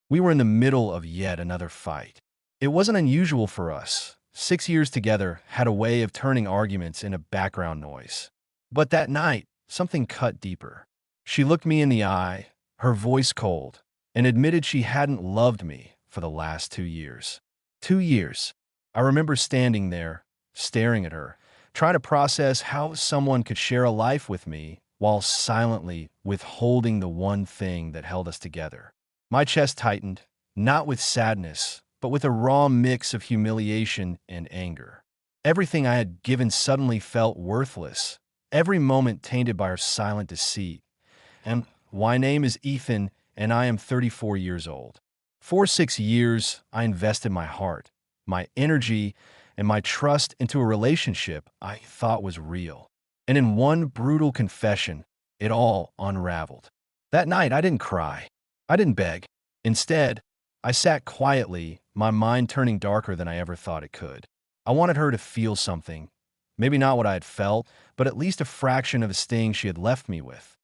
We were in the middle of yet another fight. It wasn't unusual for us. 6 years together had a way of turning arguments into background noise. But that night, something cut deeper. She looked me in the eye, her voice cold, and admitted she hadn't loved me for the last 2 years. 2 years. I remember standing there, staring at her, trying to process how someone could share a life with me while silently withholding the one thing that held us together. My chest tightened, not with sadness, but with a raw mix of humiliation and anger. Everything I had given suddenly felt worthless, every moment tainted by her silent deceit. And my name is Ethan, and I am 34 years old. For 6 years, I invested my heart, my energy, and my trust into a relationship I thought was real. And in one brutal confession, it all unraveled. That night, I didn't cry. I didn't beg. Instead, I sat quietly, my mind turning darker than I ever thought it could. I wanted her to feel something. Maybe not what I had felt, but at least a fraction of the sting she had left me with.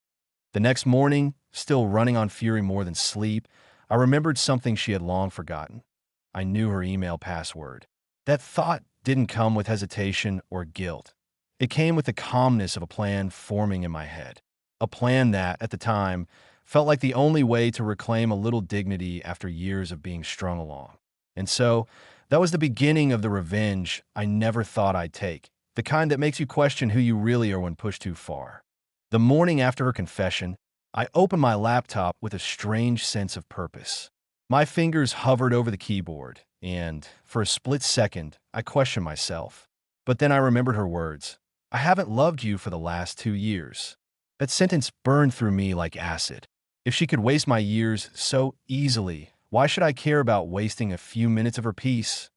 The next morning, still running on fury more than sleep, I remembered something she had long forgotten. I knew her email password. That thought didn't come with hesitation or guilt. It came with the calmness of a plan forming in my head. A plan that, at the time, felt like the only way to reclaim a little dignity after years of being strung along. And so, that was the beginning of the revenge I never thought I'd take, the kind that makes you question who you really are when pushed too far. The morning after her confession, I opened my laptop with a strange sense of purpose. My fingers hovered over the keyboard, and, for a split second, I questioned myself. But then I remembered her words. I haven't loved you for the last 2 years. That sentence burned through me like acid. If she could waste my years so easily, why should I care about wasting a few minutes of her peace?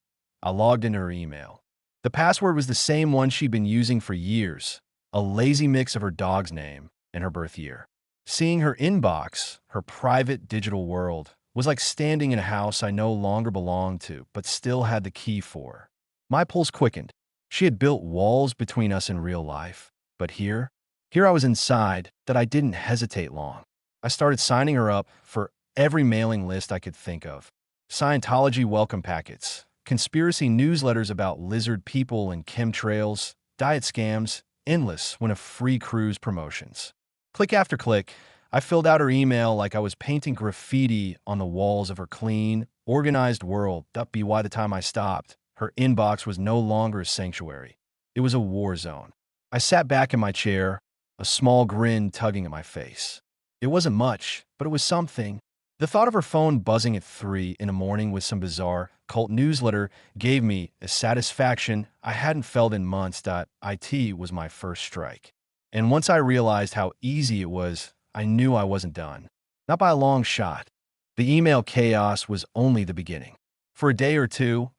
I logged into her email. The password was the same one she'd been using for years, a lazy mix of her dog's name and her birth year. Seeing her inbox, her private digital world, was like standing in a house I no longer belonged to, but still had the key for. My pulse quickened. She had built walls between us in real life, but here I was inside that I didn't hesitate long. I started signing her up for every mailing list I could think of. Scientology welcome packets, conspiracy newsletters about lizard people and chemtrails, diet scams, endless when of free cruise promotions. Click after click, I filled out her email like I was painting graffiti on the walls of her clean, organized world. By the time I stopped, her inbox was no longer a sanctuary. It was a war zone. I sat back in my chair, a small grin tugging at my face. It wasn't much, but it was something. The thought of her phone buzzing at 3 in the morning with some bizarre cult newsletter gave me a satisfaction I hadn't felt in months. It was my first strike. And once I realized how easy it was, I knew I wasn't done. Not by a long shot. The email chaos was only the beginning. For a day or two,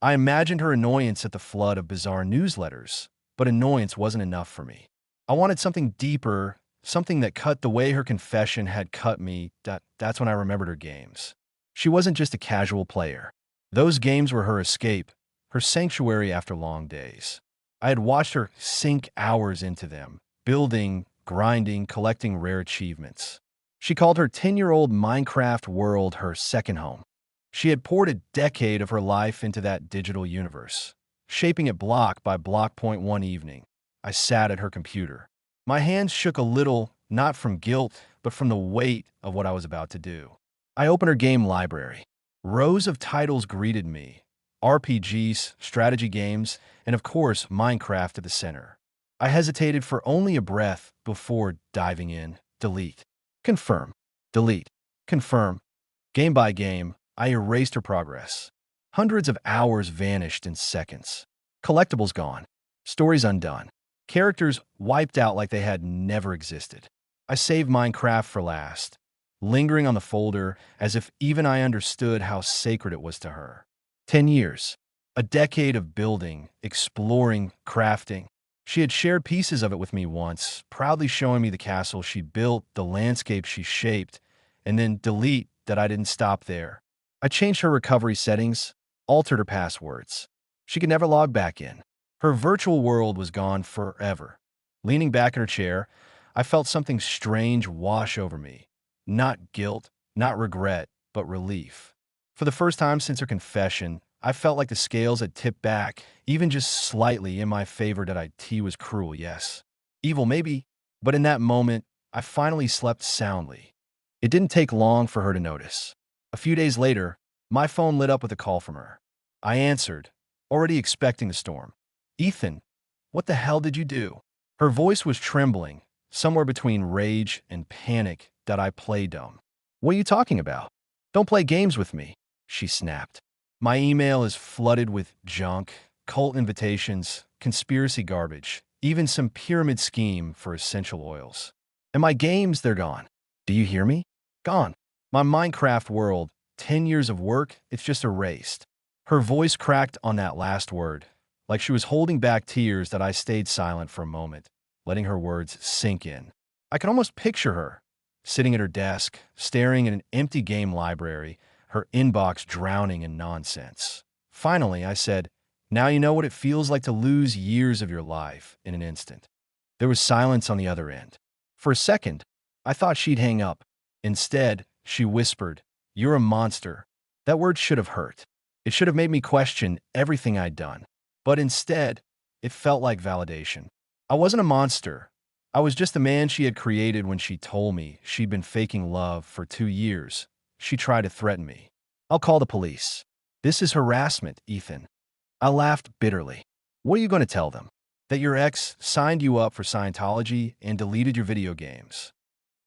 I imagined her annoyance at the flood of bizarre newsletters, but annoyance wasn't enough for me. I wanted something deeper, something that cut the way her confession had cut me. That's when I remembered her games. She wasn't just a casual player. Those games were her escape, her sanctuary after long days. I had watched her sink hours into them, building, grinding, collecting rare achievements. She called her 10-year-old Minecraft world her second home. She had poured a decade of her life into that digital universe, shaping it block by block. One evening, I sat at her computer. My hands shook a little, not from guilt, but from the weight of what I was about to do. I opened her game library. Rows of titles greeted me. RPGs, strategy games, and of course, Minecraft at the center. I hesitated for only a breath before diving in. Delete. Confirm. Delete. Confirm. Game by game, I erased her progress. Hundreds of hours vanished in seconds. Collectibles gone. Stories undone. Characters wiped out like they had never existed. I saved Minecraft for last, lingering on the folder as if even I understood how sacred it was to her. 10 years. A decade of building, exploring, crafting. She had shared pieces of it with me once, proudly showing me the castle she built, the landscape she shaped, and then delete that I didn't stop there. I changed her recovery settings, altered her passwords. She could never log back in. Her virtual world was gone forever. Leaning back in her chair, I felt something strange wash over me. Not guilt, not regret, but relief. For the first time since her confession, I felt like the scales had tipped back, even just slightly in my favor. That IT was cruel, yes. Evil, maybe, but in that moment, I finally slept soundly. It didn't take long for her to notice. A few days later, my phone lit up with a call from her. I answered, already expecting the storm. "Ethan, what the hell did you do?" Her voice was trembling, somewhere between rage and panic. That I play dumb. "What are you talking about? Don't play games with me," she snapped. "My email is flooded with junk, cult invitations, conspiracy garbage, even some pyramid scheme for essential oils. And my games, they're gone. Do you hear me? Gone. My Minecraft world, 10 years of work, it's just erased." Her voice cracked on that last word, like she was holding back tears. That I stayed silent for a moment, letting her words sink in. I could almost picture her, sitting at her desk, staring at an empty game library, her inbox drowning in nonsense. Finally, I said, "Now you know what it feels like to lose years of your life in an instant." There was silence on the other end. For a second, I thought she'd hang up. Instead, she whispered, "You're a monster." That word should have hurt. It should have made me question everything I'd done. But instead, it felt like validation. I wasn't a monster. I was just the man she had created. When she told me she'd been faking love for 2 years, she tried to threaten me. "I'll call the police. This is harassment, Ethan." I laughed bitterly. "What are you going to tell them? That your ex signed you up for Scientology and deleted your video games?"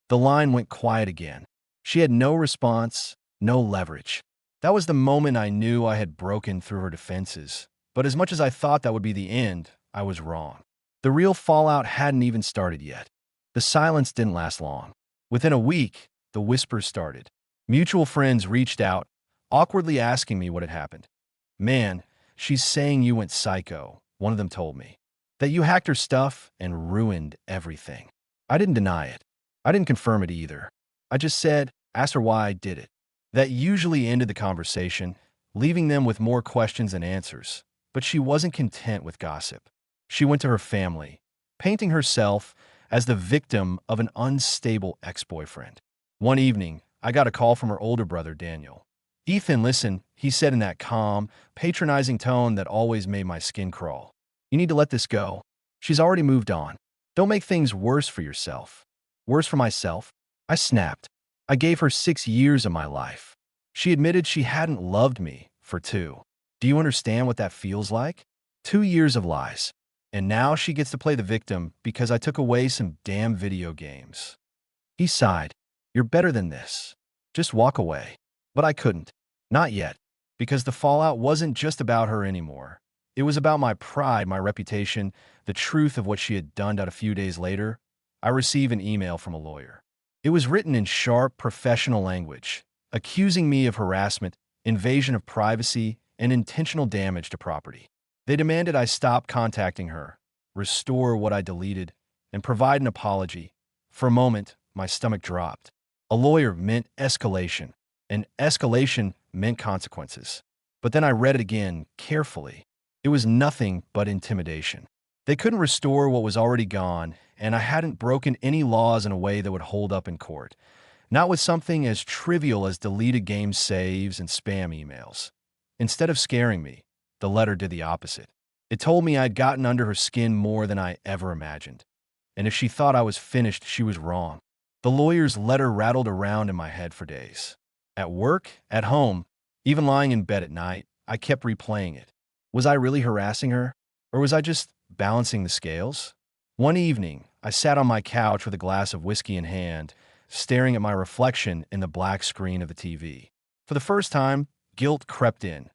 The line went quiet again. She had no response, no leverage. That was the moment I knew I had broken through her defenses. But as much as I thought that would be the end, I was wrong. The real fallout hadn't even started yet. The silence didn't last long. Within a week, the whispers started. Mutual friends reached out, awkwardly asking me what had happened. "Man, she's saying you went psycho," one of them told me. "That you hacked her stuff and ruined everything." I didn't deny it. I didn't confirm it either. I just said, "Ask her why I did it." That usually ended the conversation, leaving them with more questions than answers. But she wasn't content with gossip. She went to her family, painting herself as the victim of an unstable ex-boyfriend. One evening, I got a call from her older brother, Daniel. "Ethan, listen," he said in that calm, patronizing tone that always made my skin crawl. "You need to let this go. She's already moved on. Don't make things worse for yourself." "Worse for myself?" I snapped. "I gave her 6 years of my life. She admitted she hadn't loved me for 2. Do you understand what that feels like? 2 years of lies. And now she gets to play the victim because I took away some damn video games." He sighed. "You're better than this. Just walk away." But I couldn't. Not yet. Because the fallout wasn't just about her anymore. It was about my pride, my reputation, the truth of what she had done. A few days later, I received an email from a lawyer. It was written in sharp, professional language, accusing me of harassment, invasion of privacy, and intentional damage to property. They demanded I stop contacting her, restore what I deleted, and provide an apology. For a moment, my stomach dropped. A lawyer meant escalation, and escalation meant consequences. But then I read it again, carefully. It was nothing but intimidation. They couldn't restore what was already gone, and I hadn't broken any laws in a way that would hold up in court. Not with something as trivial as deleted game saves and spam emails. Instead of scaring me, the letter did the opposite. It told me I'd gotten under her skin more than I ever imagined. And if she thought I was finished, she was wrong. The lawyer's letter rattled around in my head for days. At work, at home, even lying in bed at night, I kept replaying it. Was I really harassing her? Or was I just balancing the scales? One evening, I sat on my couch with a glass of whiskey in hand, staring at my reflection in the black screen of the TV. For the first time, guilt crept in.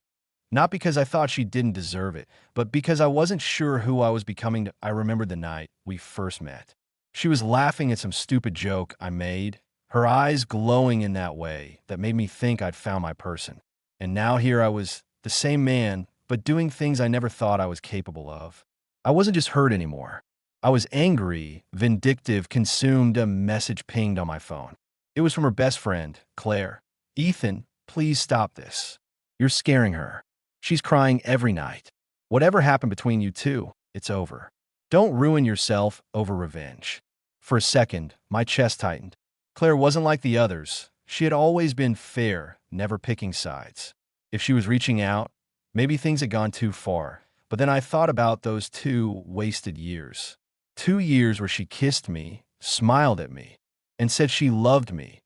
Not because I thought she didn't deserve it, but because I wasn't sure who I was becoming. I remembered the night we first met. She was laughing at some stupid joke I made, her eyes glowing in that way that made me think I'd found my person. And now here I was, the same man, but doing things I never thought I was capable of. I wasn't just hurt anymore. I was angry, vindictive, consumed. A message pinged on my phone. It was from her best friend, Claire. "Ethan, please stop this. You're scaring her. She's crying every night. Whatever happened between you two, it's over. Don't ruin yourself over revenge." For a second, my chest tightened. Claire wasn't like the others. She had always been fair, never picking sides. If she was reaching out, maybe things had gone too far. But then I thought about those 2 wasted years. 2 years where she kissed me, smiled at me, and said she loved me,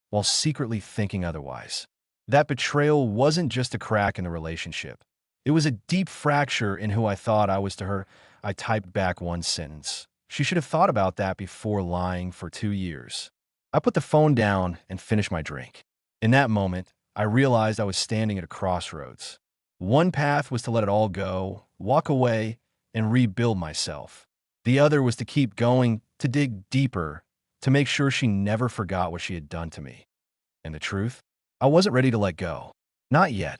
while secretly thinking otherwise. That betrayal wasn't just a crack in the relationship. It was a deep fracture in who I thought I was to her. I typed back one sentence. She should have thought about that before lying for 2 years. I put the phone down and finished my drink. In that moment, I realized I was standing at a crossroads. One path was to let it all go, walk away, and rebuild myself. The other was to keep going, to dig deeper, to make sure she never forgot what she had done to me. And the truth? I wasn't ready to let go. Not yet.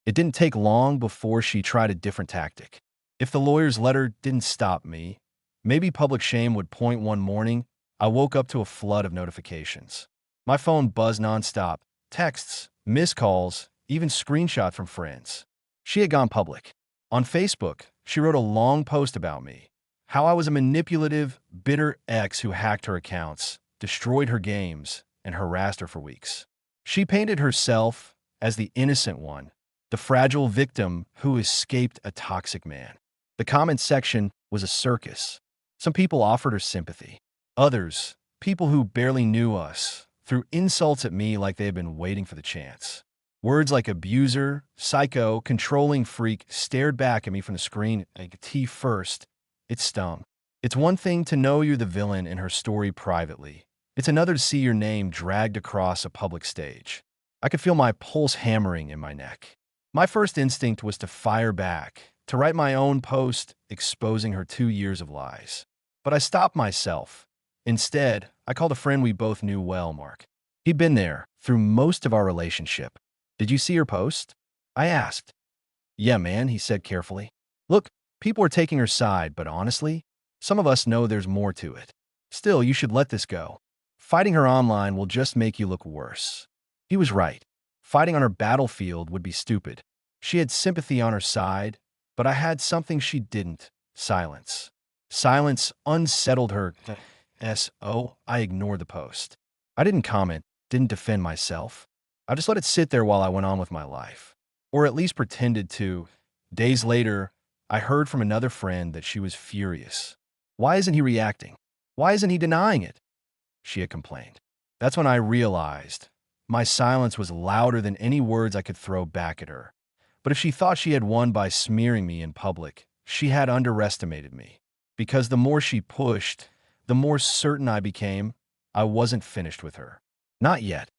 It didn't take long before she tried a different tactic. If the lawyer's letter didn't stop me, maybe public shame would point. One morning, I woke up to a flood of notifications. My phone buzzed nonstop. Texts, missed calls, even screenshots from friends. She had gone public. On Facebook, she wrote a long post about me. How I was a manipulative, bitter ex who hacked her accounts, destroyed her games, and harassed her for weeks. She painted herself as the innocent one, the fragile victim who escaped a toxic man. The comment section was a circus. Some people offered her sympathy. Others, people who barely knew us, threw insults at me like they had been waiting for the chance. Words like abuser, psycho, controlling freak stared back at me from the screen like T first. It stung. It's one thing to know you're the villain in her story privately. It's another to see your name dragged across a public stage. I could feel my pulse hammering in my neck. My first instinct was to fire back, to write my own post exposing her 2 years of lies. But I stopped myself. Instead, I called a friend we both knew well, Mark. He'd been there through most of our relationship. Did you see her post? I asked. Yeah, man, he said carefully. Look, people are taking her side, but honestly, some of us know there's more to it. Still, you should let this go. Fighting her online will just make you look worse. He was right. Fighting on her battlefield would be stupid. She had sympathy on her side, but I had something she didn't. Silence. Silence unsettled her. I ignored the post. I didn't comment, didn't defend myself. I just let it sit there while I went on with my life. Or at least pretended to. Days later, I heard from another friend that she was furious. Why isn't he reacting? Why isn't he denying it? She had complained. That's when I realized my silence was louder than any words I could throw back at her. But if she thought she had won by smearing me in public, she had underestimated me. Because the more she pushed, the more certain I became I wasn't finished with her. Not yet.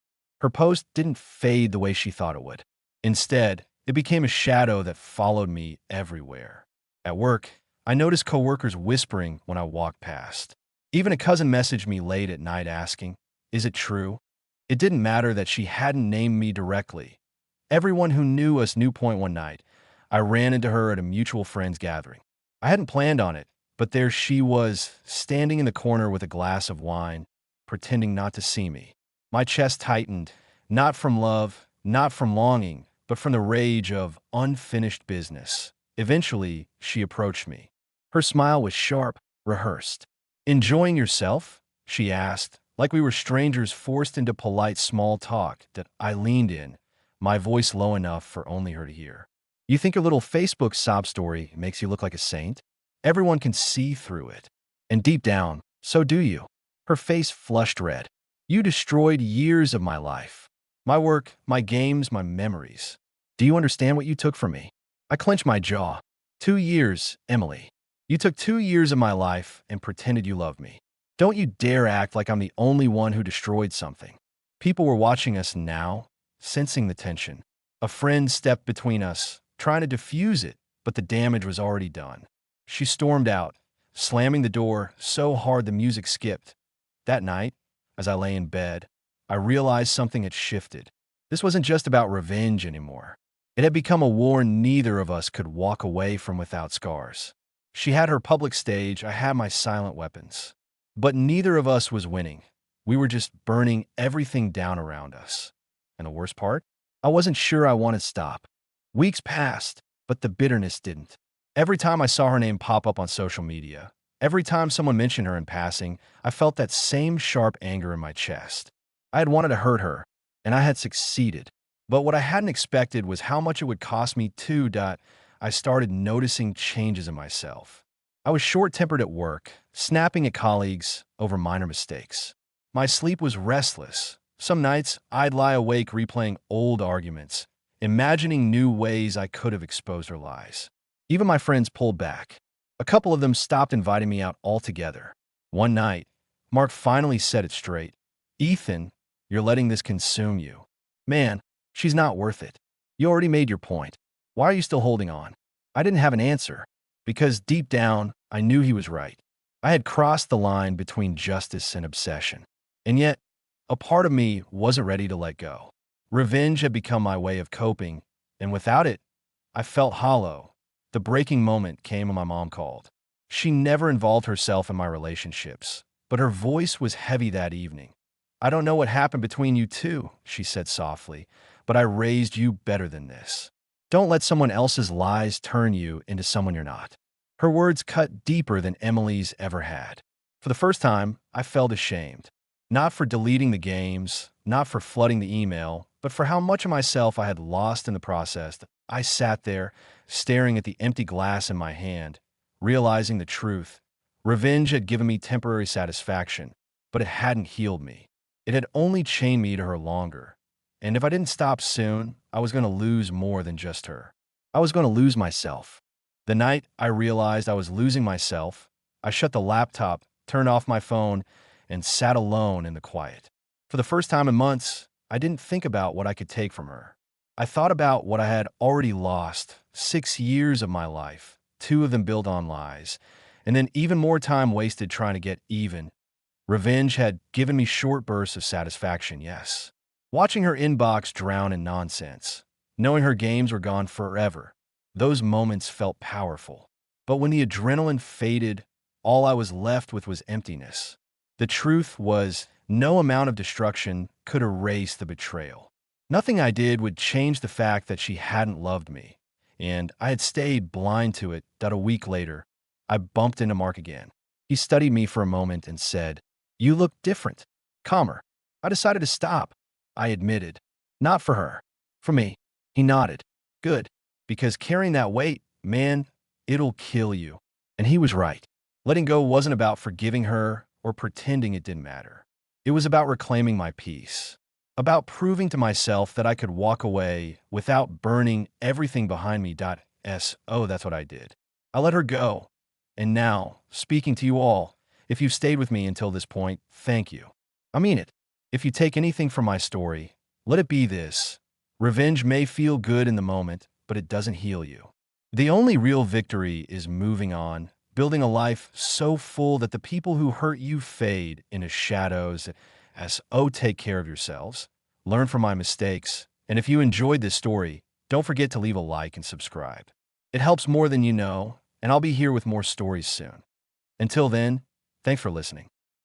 Her post didn't fade the way she thought it would. Instead, it became a shadow that followed me everywhere. At work, I noticed coworkers whispering when I walked past. Even a cousin messaged me late at night asking, "Is it true?" It didn't matter that she hadn't named me directly. Everyone who knew us knew. One night, I ran into her at a mutual friend's gathering. I hadn't planned on it, but there she was, standing in the corner with a glass of wine, pretending not to see me. My chest tightened, not from love, not from longing, but from the rage of unfinished business. Eventually, she approached me. Her smile was sharp, rehearsed. "Enjoying yourself?" she asked, like we were strangers forced into polite small talk. That I leaned in, my voice low enough for only her to hear. "You think your little Facebook sob story makes you look like a saint? Everyone can see through it. And deep down, so do you." Her face flushed red. "You destroyed years of my life. My work, my games, my memories. Do you understand what you took from me?" I clenched my jaw. 2 years, Emily. You took 2 years of my life and pretended you loved me. Don't you dare act like I'm the only one who destroyed something. People were watching us now, sensing the tension. A friend stepped between us, trying to diffuse it, but the damage was already done. She stormed out, slamming the door so hard the music skipped. That night, as I lay in bed, I realized something had shifted. This wasn't just about revenge anymore. It had become a war neither of us could walk away from without scars. She had her public stage, I had my silent weapons. But neither of us was winning. We were just burning everything down around us. And the worst part? I wasn't sure I wanted to stop. Weeks passed, but the bitterness didn't. Every time I saw her name pop up on social media, every time someone mentioned her in passing, I felt that same sharp anger in my chest. I had wanted to hurt her, and I had succeeded. But what I hadn't expected was how much it would cost me too. I started noticing changes in myself. I was short-tempered at work, snapping at colleagues over minor mistakes. My sleep was restless. Some nights, I'd lie awake replaying old arguments, imagining new ways I could have exposed her lies. Even my friends pulled back. A couple of them stopped inviting me out altogether. One night, Mark finally said it straight. "Ethan, you're letting this consume you. Man, she's not worth it. You already made your point. Why are you still holding on?" I didn't have an answer, because deep down, I knew he was right. I had crossed the line between justice and obsession. And yet, a part of me wasn't ready to let go. Revenge had become my way of coping, and without it, I felt hollow. The breaking moment came when my mom called. She never involved herself in my relationships, but her voice was heavy that evening. "I don't know what happened between you two," she said softly, "but I raised you better than this. Don't let someone else's lies turn you into someone you're not." Her words cut deeper than Emily's ever had. For the first time, I felt ashamed. Not for deleting the games, not for flooding the email, but for how much of myself I had lost in the process. I sat there, staring at the empty glass in my hand, realizing the truth. Revenge had given me temporary satisfaction, but it hadn't healed me. It had only chained me to her longer. And if I didn't stop soon, I was going to lose more than just her. I was going to lose myself. The night I realized I was losing myself, I shut the laptop, turned off my phone, and sat alone in the quiet. For the first time in months, I didn't think about what I could take from her. I thought about what I had already lost: 6 years of my life, 2 of them built on lies, and then even more time wasted trying to get even. Revenge had given me short bursts of satisfaction, yes. Watching her inbox drown in nonsense, knowing her games were gone forever, those moments felt powerful. But when the adrenaline faded, all I was left with was emptiness. The truth was, no amount of destruction could erase the betrayal. Nothing I did would change the fact that she hadn't loved me, and I had stayed blind to it. That a week later, I bumped into Mark again. He studied me for a moment and said, "You look different, calmer." I decided to stop. I admitted. "Not for her. For me." He nodded. "Good. Because carrying that weight, man, it'll kill you." And he was right. Letting go wasn't about forgiving her or pretending it didn't matter. It was about reclaiming my peace. About proving to myself that I could walk away without burning everything behind me. Oh, that's what I did. I let her go. And now, speaking to you all, if you've stayed with me until this point, thank you. I mean it. If you take anything from my story, let it be this: revenge may feel good in the moment, but it doesn't heal you. The only real victory is moving on, building a life so full that the people who hurt you fade into shadows. Take care of yourselves, learn from my mistakes, and if you enjoyed this story, don't forget to leave a like and subscribe. It helps more than you know, and I'll be here with more stories soon. Until then, thanks for listening.